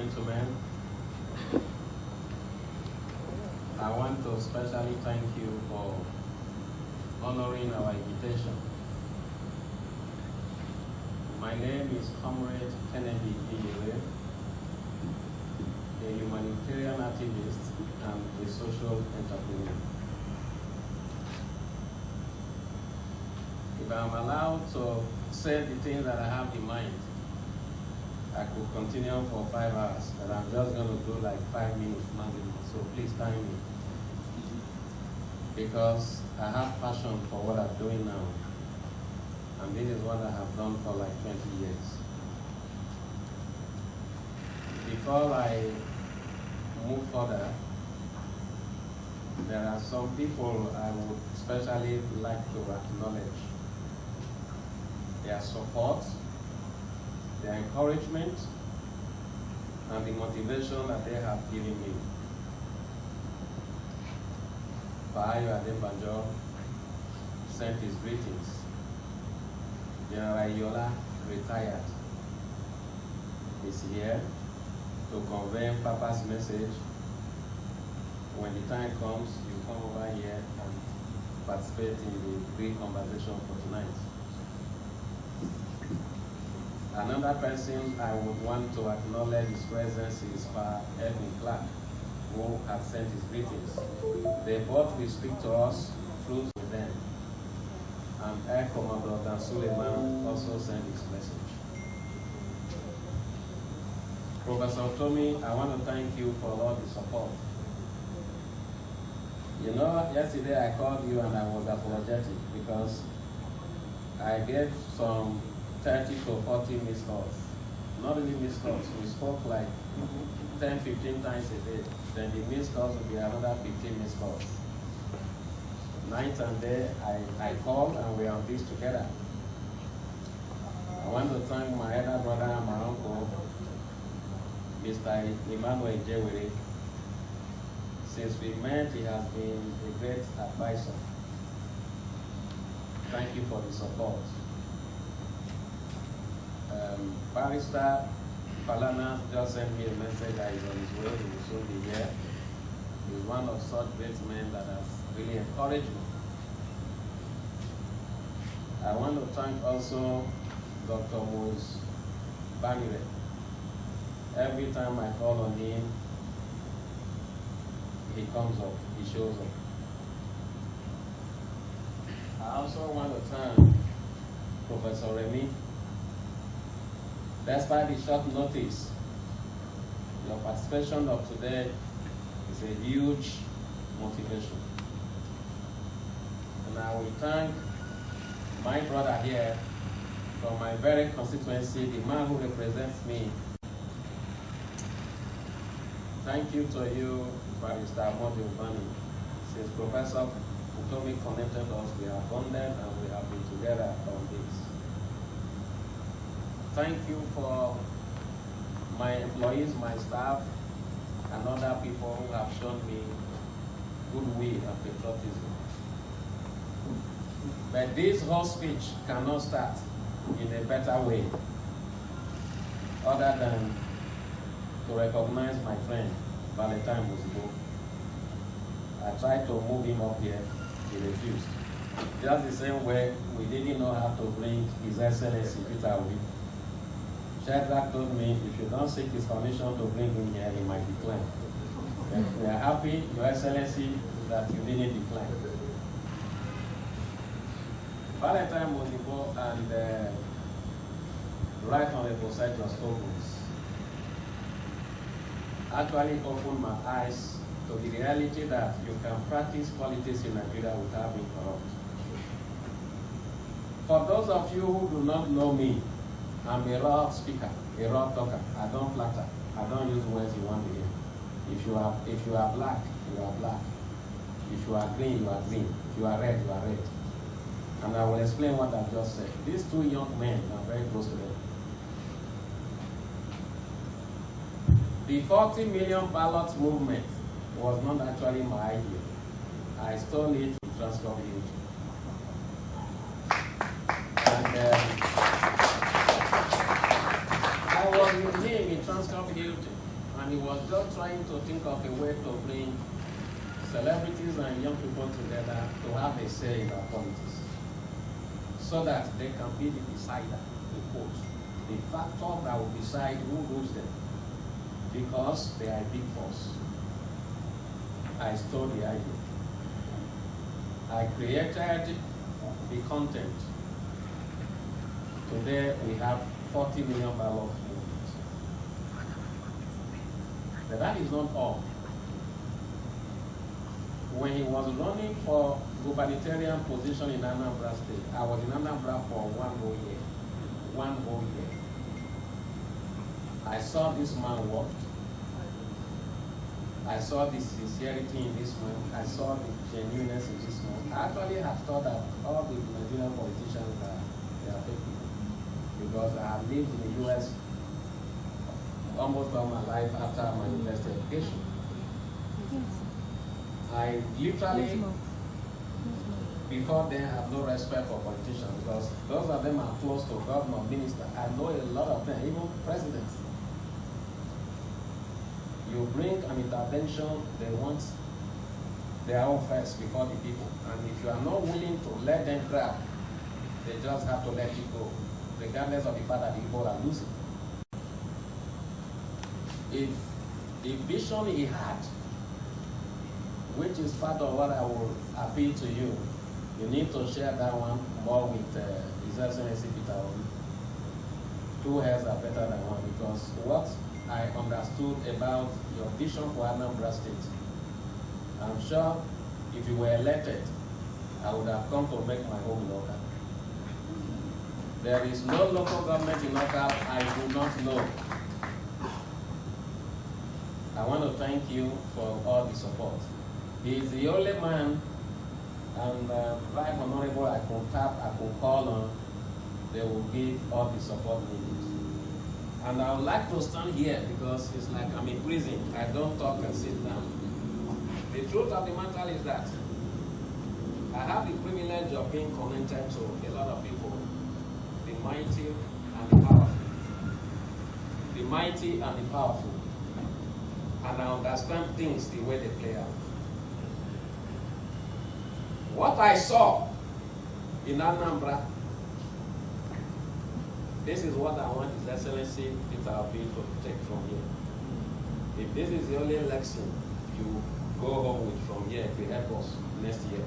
gentlemen, I want to especially thank you for honoring our invitation. My name is Comrade Kennedy Iyere, a humanitarian activist and a social entrepreneur. If I'm allowed to say the things that I have in mind, I could continue for 5 hours, but I'm just going to do like 5 minutes maximum, so please time me. Because I have passion for what I'm doing now, and this is what I have done for like 20 years. Before I move further, there are some people I would especially like to acknowledge. Their support, their encouragement, and the motivation that they have given me. Bayo Adebanjo sent his greetings. General Yola, retired, is here to convey Papa's message. When the time comes, you come over here and participate in the great conversation for tonight. Another person I would want to acknowledge his presence is Pa Edwin Clark, who has sent his greetings. They both will speak to us through them. And Air Commodore Dan Suleiman also sent his message. Professor Utomi, I want to thank you for all the support. You know, yesterday I called you and I was apologetic because I gave some 30 to 40 missed calls. Not really missed calls, we spoke like 10, 15 times a day. Then the missed calls will be another 15 missed calls. Night and day, I called and we are on this together. I want to thank my elder brother and my uncle, Mr. Emmanuel Iyere. Since we met, he has been a great advisor. Thank you for the support. Barrister Falana just sent me a message that he's on his way, he will soon be here. He's one of such great men that has really encouraged me. I want to thank also Dr. Mose Bamire. Every time I call on him, he comes up, he shows up. I also want to thank Professor Remy. Despite the short notice, your participation of today is a huge motivation. And I will thank my brother here from my very constituency, the man who represents me. Thank you to you, Barrister Modi Ubani. Since Professor Utomi connected us, we have bonded and we have been together on this. Thank you for my employees, my staff, and other people who have shown me goodwill and patriotism. But this whole speech cannot start in a better way other than to recognize my friend, Valentine Musibo. I tried to move him up here, he refused. Just the same way we didn't know how to bring His Excellency Peter Obi. Shadrach told me, if you don't seek his permission to bring him here, he might decline. We are happy, Your Excellency, that you didn't decline. Valentine Musibo and Right Honorable Sergeant Stokes actually opened my eyes to the reality that you can practice politics in Nigeria without being corrupt. For those of you who do not know me, I'm a raw speaker, a raw talker. I don't flatter. I don't use words you want to hear. If you are black, you are black. If you are green, you are green. If you are red, you are red. And I will explain what I just said. These two young men are very close to them. The 40 million ballots movement was not actually my idea. I stole it to transform it. And I was with him in Transcorp Hilton. And he was just trying to think of a way to bring celebrities and young people together to have a say in our politics, so that they can be the decider, in quotes, the factor that will decide who rules them, because they are a big force. I stole the idea. I created the content. Today we have 40 million ballot movements. But that is not all. When he was running for gubernatorial position in Anambra State, I was in Anambra for 1 whole year. 1 whole year. I saw this man work. I saw the sincerity in this man. I saw the genuineness in this man. I actually have thought that all the Nigerian politicians they are fake people, because I have lived in the US almost all my life after my university education. I literally, before then, have no respect for politicians, because those of them are close to governor, minister. I know a lot of them, even presidents. You bring an intervention, they want their own first before the people. And if you are not willing to let them grab, they just have to let it go, regardless of the fact that the people are losing. If the vision he had, which is part of what I will appeal to you, you need to share that one more with His Excellency Peter Obi. 2 heads are better than one, because what I understood about your vision for Anambra State, I'm sure if you were elected, I would have come to make my home local. There is no local government in local I do not know. I want to thank you for all the support. He is the only man and right honorable I can tap, I can call on. They will give all the support needed. And I would like to stand here because it's like I'm in prison. I don't talk and sit down. The truth of the matter is that I have the privilege of being connected to a lot of people, the mighty and the powerful. The mighty and the powerful. And I understand things the way they play out. What I saw in Anambra, this is what I want His Excellency Peter Obi to take from here. If this is the only election you go home with from here, it will help us next year.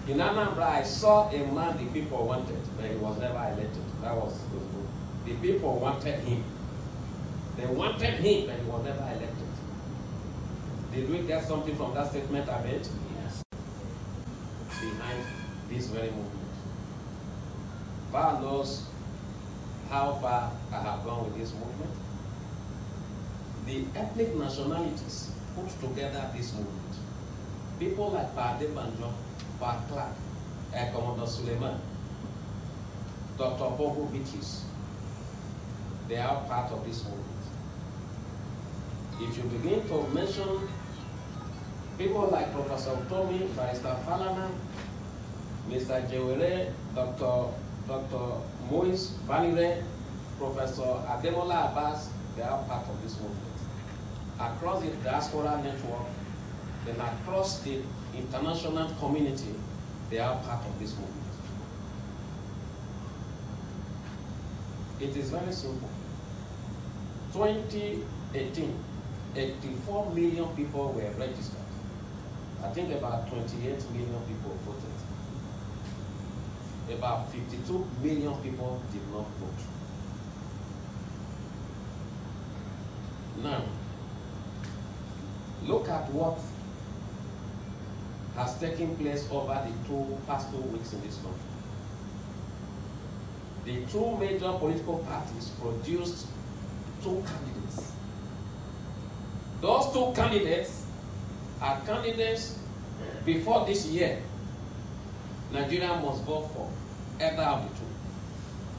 In Anambra, I saw a man the people wanted, but he was never elected. That was good. The people wanted him. They wanted him, but he was never elected. Did we get something from that statement I made? Yes. Behind this very movement. God knows how far I have gone with this movement. The ethnic nationalities put together this movement. People like Pade Banjo, Pa Clark, Commodore Suleiman, Dr. Bobo Beaches, they are part of this movement. If you begin to mention people like Professor Utomi, Barrister Falana, Mr. Iyere, Dr. Moise Banire, Professor Ademola Abbas, they are part of this movement. Across the diaspora network, then across the international community, they are part of this movement. It is very simple. 2018, 84 million people were registered. I think about 28 million people voted. About 52 million people did not vote. Now, look at what has taken place over the past 2 weeks in this country. The 2 major political parties produced 2 candidates. Those 2 candidates are candidates before this year. Nigeria must vote for either of the 2.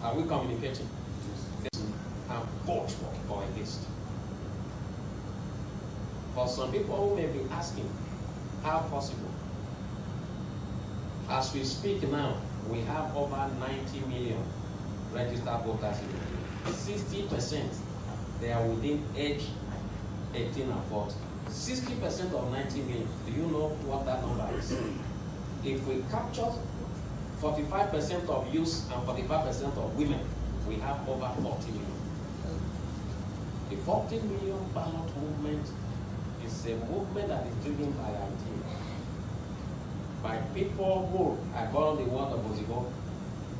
Are we communicating? And vote for or against. For some people who may be asking, how possible? As we speak now, we have over 90 million registered voters in Nigeria. 60%, they are within age 18 and 40. 60% of 90 million. Do you know what that number is? If we capture 45% of youth and 45% of women, we have over 40 million. The 40 million ballot movement is a movement that is driven by ideas, by people who, I borrow the word of Ozibo,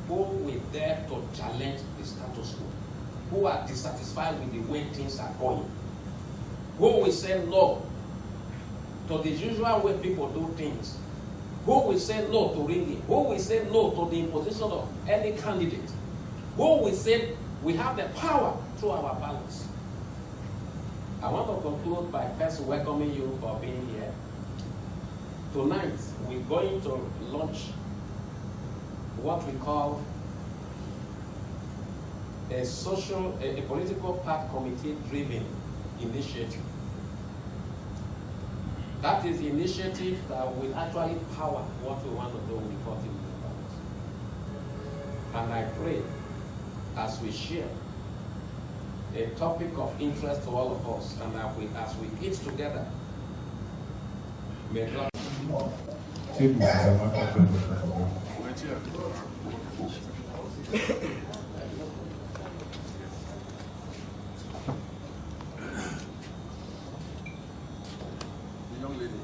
who will dare to challenge the status quo, who are dissatisfied with the way things are going, who will say no to the usual way people do things, who will say no to ringing, who will say no to the imposition of any candidate, who will say we have the power through our ballots. I want to conclude by first welcoming you for being here. Tonight, we're going to launch what we call a political party committee-driven initiative. That is the initiative that will actually power what we want to do with the 40 million ballots. And I pray, as we share a topic of interest to all of us, and as we eat together, may God. The young lady.